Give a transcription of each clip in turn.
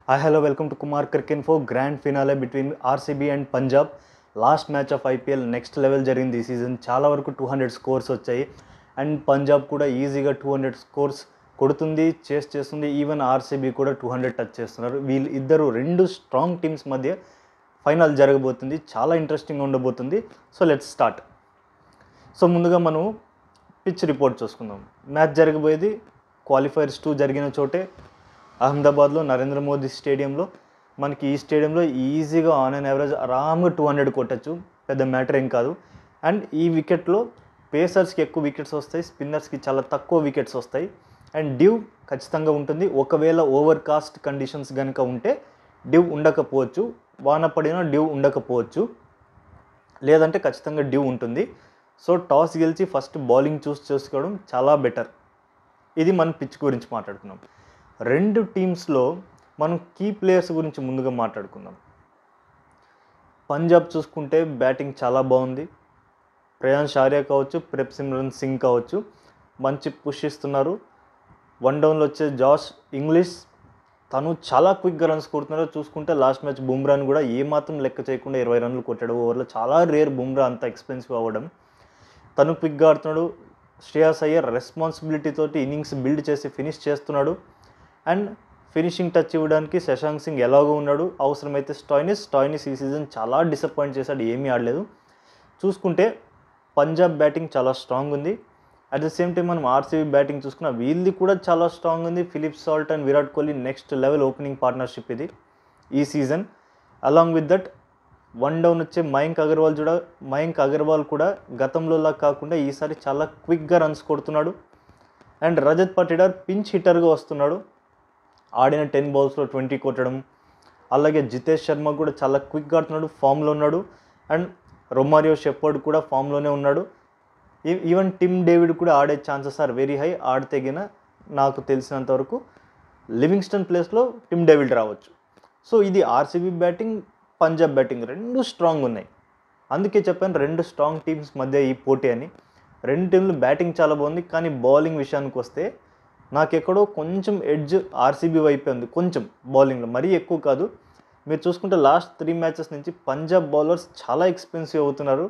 Hi, hello, welcome to Kumar Cricket Info. Grand finale between RCB and Punjab. Last match of IPL next level జరిగింది ఈ season. చాలా వరకు 200 scores వచ్చాయి and Punjab కూడా ఈజీగా 200 scores కొడుతుంది, చేస్తుంది. ఈవెన్ ఆర్సీబీ కూడా 200 టచ్ చేస్తున్నారు. వీళ్ళు ఇద్దరు రెండు స్ట్రాంగ్ టీమ్స్ మధ్య ఫైనల్ జరగబోతుంది. చాలా ఇంట్రెస్టింగ్ ఉండబోతుంది. So let's start. సో ముందుగా మనం పిచ్ రిపోర్ట్ చూసుకుందాం. మ్యాచ్ జరగబోయేది క్వాలిఫైర్స్ 2 జరిగిన చోటే అహ్మదాబాద్లో నరేంద్ర మోదీ స్టేడియంలో. మనకి ఈ స్టేడియంలో ఈజీగా ఆన్ అండ్ యావరేజ్ ఆరామ్గా 200 కొట్టచ్చు, పెద్ద మ్యాటర్ ఏం కాదు. అండ్ ఈ వికెట్లో పేసర్స్కి ఎక్కువ వికెట్స్ వస్తాయి, స్పిన్నర్స్కి చాలా తక్కువ వికెట్స్ వస్తాయి. అండ్ డ్యూ ఖచ్చితంగా ఉంటుంది. ఒకవేళ ఓవర్ కాస్ట్ కండిషన్స్ కనుక ఉంటే డ్యూ ఉండకపోవచ్చు, వాన పడినా డ్యూ ఉండకపోవచ్చు, లేదంటే ఖచ్చితంగా డ్యూ ఉంటుంది. సో టాస్ గెలిచి ఫస్ట్ బౌలింగ్ చేసుకోవడం చాలా బెటర్. ఇది మనం పిచ్ గురించి మాట్లాడుకున్నాం. రెండు టీమ్స్లో మనం కీ ప్లేయర్స్ గురించి ముందుగా మాట్లాడుకుందాం. పంజాబ్ చూసుకుంటే బ్యాటింగ్ చాలా బాగుంది. ప్రయాన్స్ ఆర్యా కావచ్చు, ప్రెప్సిమ్రన్ సింగ్ కావచ్చు, మంచి పుష్ ఇస్తున్నారు. వన్ డౌన్లో వచ్చే జాష్ ఇంగ్లీష్, తను చాలా క్విక్గా రన్స్ కొడుతున్నారు. చూసుకుంటే లాస్ట్ మ్యాచ్ బుమ్రాని కూడా ఏమాత్రం లెక్క చేయకుండా 20 రన్లు కొట్టాడు ఓవర్లో. చాలా రేర్ బుమ్రా అంత ఎక్స్పెన్సివ్ అవ్వడం. తను క్విక్గా ఆడుతున్నాడు. శ్రేయాస్ అయ్యర్ రెస్పాన్సిబిలిటీ తోటి ఇన్నింగ్స్ బిల్డ్ చేసి ఫినిష్ చేస్తున్నాడు. అండ్ ఫినిషింగ్ టచ్ ఇవ్వడానికి శశాంక్ సింగ్ ఎలాగో ఉన్నాడు. అవసరమైతే స్టాయినిస్ ఈ సీజన్ చాలా డిసప్పాయింట్ చేశాడు, ఏమీ ఆడలేదు. చూసుకుంటే పంజాబ్ బ్యాటింగ్ చాలా స్ట్రాంగ్ ఉంది. అట్ ద సేమ్ టైం మనం ఆర్సీబీ బ్యాటింగ్ చూసుకున్న వీళ్ళది కూడా చాలా స్ట్రాంగ్ ఉంది. Philip Salt and Virat Kohli next level opening partnership ఇది ఈ season. Along with that one down వచ్చే మయాంక్ అగర్వాల్ కూడా గతంలోలా కాకుండా ఈసారి చాలా క్విక్గా రన్స్ కొడుతున్నాడు. అండ్ రజత్ పటిడార్ పించ్ హిట్టర్గా వస్తున్నాడు. ఆడిన 10 balls 20 కొట్టడం. అలాగే జితేష్ శర్మ కూడా చాలా క్విక్గా ఆడుతున్నాడు, ఫామ్లో ఉన్నాడు. అండ్ రొమారియో షెపర్డ్ కూడా ఫామ్లోనే ఉన్నాడు. ఈవెన్ టిమ్ డేవిడ్ కూడా ఆడే ఛాన్సెస్ ఆర్ వెరీ హై. ఆడితేగిన నాకు తెలిసినంతవరకు లివింగ్స్టన్ ప్లేస్లో టిమ్ డేవిడ్ రావచ్చు. సో ఇది ఆర్సీబీ బ్యాటింగ్, పంజాబ్ బ్యాటింగ్ రెండు స్ట్రాంగ్ ఉన్నాయి. అందుకే చెప్పాను రెండు స్ట్రాంగ్ టీమ్స్ మధ్య ఈ పోటీ అని. రెండు టీంలు బ్యాటింగ్ చాలా బాగుంది, కానీ బౌలింగ్ విషయానికి వస్తే నాకెక్కడో కొంచెం ఎడ్జ్ ఆర్సీబీ వైపే ఉంది. కొంచెం బౌలింగ్లో, మరీ ఎక్కువ కాదు. మీరు చూసుకుంటే లాస్ట్ 3 మ్యాచెస్ నుంచి పంజాబ్ బౌలర్స్ చాలా ఎక్స్పెన్సివ్ అవుతున్నారు.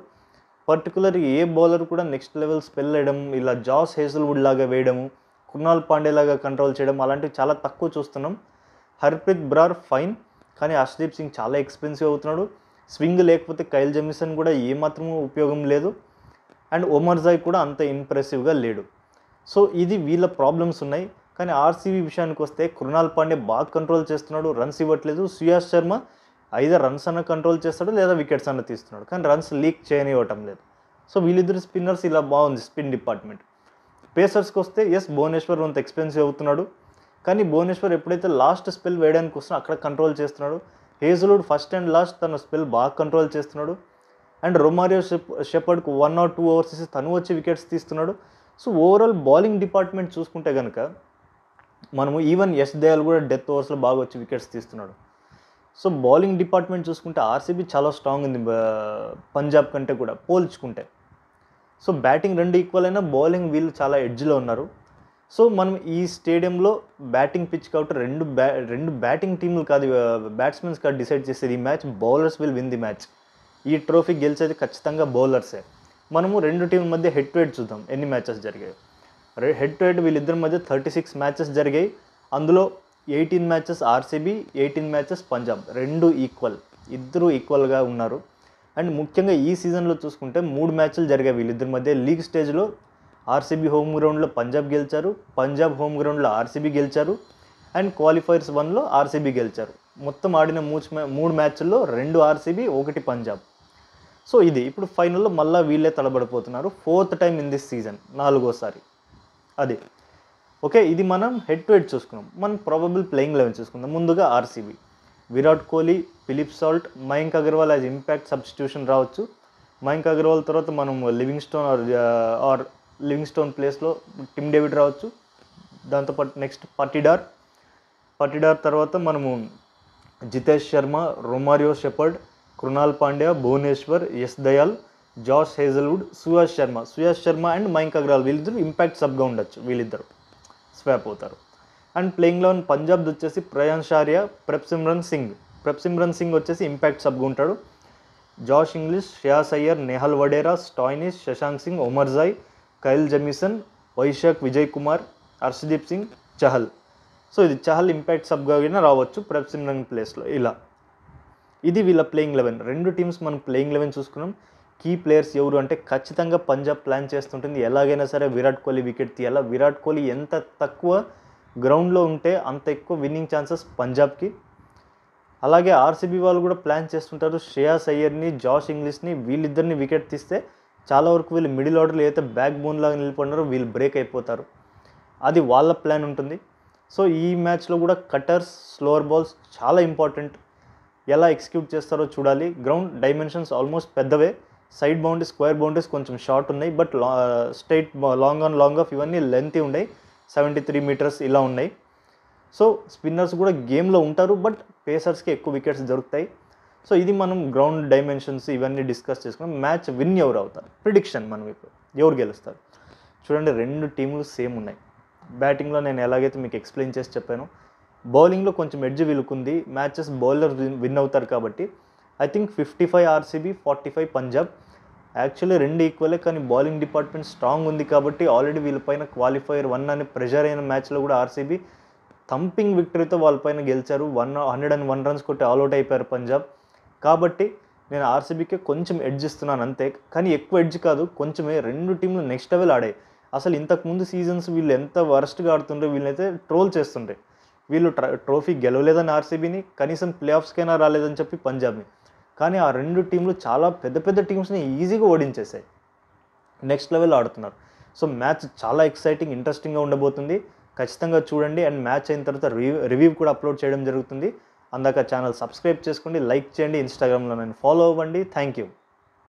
పర్టికులర్ ఏ బౌలర్ కూడా నెక్స్ట్ లెవెల్ స్పెల్ వేయడం, ఇలా జాస్ హేజల్వుడ్ లాగా వేయడము, కృణాల్ పాండే లాగా కంట్రోల్ చేయడం అలాంటివి చాలా తక్కువ చూస్తున్నాం. హర్ప్రీత్ బ్రార్ ఫైన్, కానీ హర్షదీప్ సింగ్ చాలా ఎక్స్పెన్సివ్ అవుతున్నాడు. స్వింగ్ లేకపోతే కైల్ జెమిసన్ కూడా ఏమాత్రం ఉపయోగం లేదు. అండ్ ఒమర్ జాయ్ కూడా అంత ఇంప్రెసివ్గా లేడు. సో ఇది వీళ్ళ ప్రాబ్లమ్స్ ఉన్నాయి. కానీ ఆర్సీబీ విషయానికి వస్తే కృణాల్ పాండే బాగా కంట్రోల్ చేస్తున్నాడు, రన్స్ ఇవ్వట్లేదు. శ్రేయాస్ శర్మ ఐదర్ రన్స్ అన్న కంట్రోల్ చేస్తాడు, లేదా వికెట్స్ అన్న తీస్తున్నాడు, కానీ రన్స్ లీక్ చేయనివ్వటం లేదు. సో వీళ్ళిద్దరు స్పిన్నర్స్ ఇలా బాగుంది స్పిన్ డిపార్ట్మెంట్. పేసర్స్కి వస్తే భువనేశ్వర్ కొంత ఎక్స్పెన్సివ్ అవుతున్నాడు, కానీ భువనేశ్వర్ ఎప్పుడైతే లాస్ట్ స్పెల్ వేయడానికి వస్తున్నా అక్కడ కంట్రోల్ చేస్తున్నాడు. హేజల్వుడ్ ఫస్ట్ అండ్ లాస్ట్ తన స్పెల్ బాగా కంట్రోల్ చేస్తున్నాడు. అండ్ రొమారియో షెపర్డ్కు 1 or 2 overs తను వచ్చి వికెట్స్ తీస్తున్నాడు. సో ఓవరాల్ బౌలింగ్ డిపార్ట్మెంట్ చూసుకుంటే కనుక మనము ఈవెన్ యశ్ దయాల్ కూడా డెత్ ఓవర్స్లో బాగా వచ్చి వికెట్స్ తీస్తున్నాడు. సో బౌలింగ్ డిపార్ట్మెంట్ చూసుకుంటే ఆర్సీబీ చాలా స్ట్రాంగ్ ఉంది పంజాబ్ కంటే కూడా పోల్చుకుంటే. సో బ్యాటింగ్ రెండు ఈక్వల్ అయినా బౌలింగ్ వీళ్ళు చాలా ఎడ్జ్లో ఉన్నారు. సో మనం ఈ స్టేడియంలో బ్యాటింగ్ పిచ్ కాబట్టి రెండు బ్యాటింగ్ టీంలు కాదు, బ్యాట్స్మెన్స్ కాదు డిసైడ్ చేసేది ఈ match. Bowlers will win the match. ఈ ట్రోఫీ గెలిచేది ఖచ్చితంగా బౌలర్సే. మనము రెండు టీంల మధ్య హెడ్ టు హెడ్ చూద్దాం ఎన్ని మ్యాచెస్ జరిగాయి. హెడ్ టు హెడ్ వీళ్ళిద్దరి మధ్య 36 మ్యాచెస్ జరిగాయి. అందులో 18 మ్యాచెస్ ఆర్సీబీ, 18 మ్యాచెస్ పంజాబ్. రెండు ఇద్దరు ఈక్వల్గా ఉన్నారు. అండ్ ముఖ్యంగా ఈ సీజన్లో చూసుకుంటే 3 మ్యాచ్లు జరిగాయి వీళ్ళిద్దరి మధ్య. లీగ్ స్టేజ్లో ఆర్సీబీ హోమ్ గ్రౌండ్లో పంజాబ్ గెలిచారు, పంజాబ్ హోమ్ గ్రౌండ్లో ఆర్సీబీ గెలిచారు. అండ్ క్వాలిఫైర్స్ 1లో ఆర్సీబీ గెలిచారు. మొత్తం ఆడిన 3 మ్యాచ్ల్లో 2 ఆర్సీబీ, 1 పంజాబ్. సో ఇది ఇప్పుడు ఫైనల్లో మళ్ళీ వీళ్ళే తడబడిపోతున్నారు. 4th time in this season, 4వసారి అది. ఓకే, ఇది మనం హెడ్ టు హెడ్ చూసుకున్నాం. మనం ప్రాబబుల్ ప్లేయింగ్ 11 చూసుకుందాం. ముందుగా RCB Virat Kohli, Philip Salt, Mayank Agarwal as impact substitution రావచ్చు. మయాంక్ అగర్వాల్ తర్వాత మనం లివింగ్స్టోన్ ప్లేస్లో టిమ్ డేవిడ్ రావచ్చు. దాంతోపాటు నెక్స్ట్ పటిడార్ తర్వాత మనము Jitesh Sharma, Romario Shepherd, Krunal Pandya, Bhuvneshwar, Yash Dayal, Josh Hazlewood, Suyash Sharma and Mayank Agarwal వీళ్ళిద్దరు ఇంపాక్ట్ సబ్గా ఉండొచ్చు. వీళ్ళిద్దరు స్వాప్ అవుతారు. అండ్ ప్లేయింగ్ 11 పంజాబ్ది వచ్చేసి ప్రయాన్స్ ఆర్య, ప్రెప్సిమ్రన్ సింగ్. ప్రెప్సిమ్రన్ సింగ్ వచ్చేసి ఇంపాక్ట్ సబ్గా ఉంటాడు. Josh Inglis, Shreyas Iyer, Nehal Wadhera, Stoinis, Shashank Singh, Omarzai, Kyle Jamieson, Vaishakh Vijay Kumar, Harshdeep Singh, Chahal. So ఇది చహల్ ఇంపాక్ట్ సబ్గా అయినా రావచ్చు ప్రెప్సిమ్రన్ ప్లేస్లో. ఇలా ఇది వీళ్ళ ప్లేయింగ్ 11. రెండు టీమ్స్ మనం ప్లేయింగ్ 11 చూసుకున్నాం. కీ ప్లేయర్స్ ఎవరు అంటే ఖచ్చితంగా పంజాబ్ ప్లాన్ చేస్తుంటుంది ఎలాగైనా సరే విరాట్ కోహ్లీ వికెట్ తీయాలా. విరాట్ కోహ్లీ ఎంత తక్కువ గ్రౌండ్లో ఉంటే అంత ఎక్కువ విన్నింగ్ ఛాన్సెస్ పంజాబ్కి. అలాగే ఆర్సీబీ వాళ్ళు కూడా ప్లాన్ చేస్తుంటారు శ్రేయాస్ అయ్యర్ని, జాష్ ఇంగ్లీష్ని, వీళ్ళిద్దరిని వికెట్ తీస్తే చాలా వరకు వీళ్ళు మిడిల్ ఆర్డర్లో ఏదైతే బ్యాక్ బోన్ లాగా నిలిపడినారో వీళ్ళు బ్రేక్ అయిపోతారు. అది వాళ్ళ ప్లాన్ ఉంటుంది. సో ఈ మ్యాచ్లో కూడా కటర్స్, స్లోవర్ బాల్స్ చాలా ఇంపార్టెంట్. ఎలా ఎగ్జిక్యూట్ చేస్తారో చూడాలి. గ్రౌండ్ డైమెన్షన్స్ ఆల్మోస్ట్ పెద్దవే. సైడ్ బౌండరీస్, స్క్వేర్ బౌండరీస్ కొంచెం షార్ట్ ఉన్నాయి. But straight long on long off ఇవన్నీ లెంతీ ఉన్నాయి. 73 మీటర్స్ ఇలా ఉన్నాయి. సో స్పిన్నర్స్ కూడా గేమ్లో ఉంటారు. బట్ పేసర్స్కి ఎక్కువ వికెట్స్ దొరుకుతాయి. సో ఇది మనం గ్రౌండ్ డైమెన్షన్స్ ఇవన్నీ డిస్కస్ చేసుకున్నాం. మ్యాచ్ విన్ ఎవరు అవుతారు, ప్రిడిక్షన్ మనం ఇప్పుడు ఎవరు గెలుస్తారు. చూడండి, రెండు టీంలు సేమ్ ఉన్నాయి. బ్యాటింగ్లో నేను ఎలాగైతే మీకు ఎక్స్ప్లెయిన్ చేసి చెప్పాను, బౌలింగ్లో కొంచెం ఎడ్జ్ వీలుకుంది. మ్యాచెస్ బౌలర్ విన్ అవుతారు కాబట్టి I think 55 RCB, 45 Punjab. Actually రెండు ఈక్వలే, కానీ బౌలింగ్ డిపార్ట్మెంట్ స్ట్రాంగ్ ఉంది కాబట్టి ఆల్రెడీ వీళ్ళపైన క్వాలిఫైయర్ 1 అనే ప్రెషర్ అయిన మ్యాచ్లో కూడా ఆర్సీబీ థంపింగ్ విక్టరీతో వాళ్ళపైన గెలిచారు. 101 రన్స్ కొట్టి ఆల్అౌట్ అయిపోయారు పంజాబ్. కాబట్టి నేను ఆర్సీబీకే కొంచెం ఎడ్జ్ ఇస్తున్నాను అంతే, కానీ ఎక్కువ ఎడ్జ్ కాదు, కొంచెమే. రెండు టీంలు నెక్స్ట్ లెవెల్ ఆడాయి. అసలు ఇంతకుముందు సీజన్స్ వీళ్ళు ఎంత వరస్ట్గా ఆడుతుండే, వీళ్ళైతే ట్రోల్ చేస్తుండే. వీళ్ళు ట్రోఫీ గెలవలేదని ఆర్సీబీని, కనీసం ప్లే ఆఫ్స్కైనా రాలేదని చెప్పి పంజాబ్ని. కానీ ఆ రెండు టీంలు చాలా పెద్ద పెద్ద టీమ్స్ని ఈజీగా ఓడించేసాయి. నెక్స్ట్ లెవెల్ ఆడుతున్నారు. సో మ్యాచ్ చాలా ఎక్సైటింగ్, ఇంట్రెస్టింగ్గా ఉండబోతుంది. ఖచ్చితంగా చూడండి. అండ్ మ్యాచ్ అయిన తర్వాత రివ్యూ కూడా అప్లోడ్ చేయడం జరుగుతుంది. అందాక ఛానల్ సబ్స్క్రైబ్ చేసుకోండి, లైక్ చేయండి, ఇన్స్టాగ్రామ్లో నన్ను ఫాలో అవ్వండి. Thank you.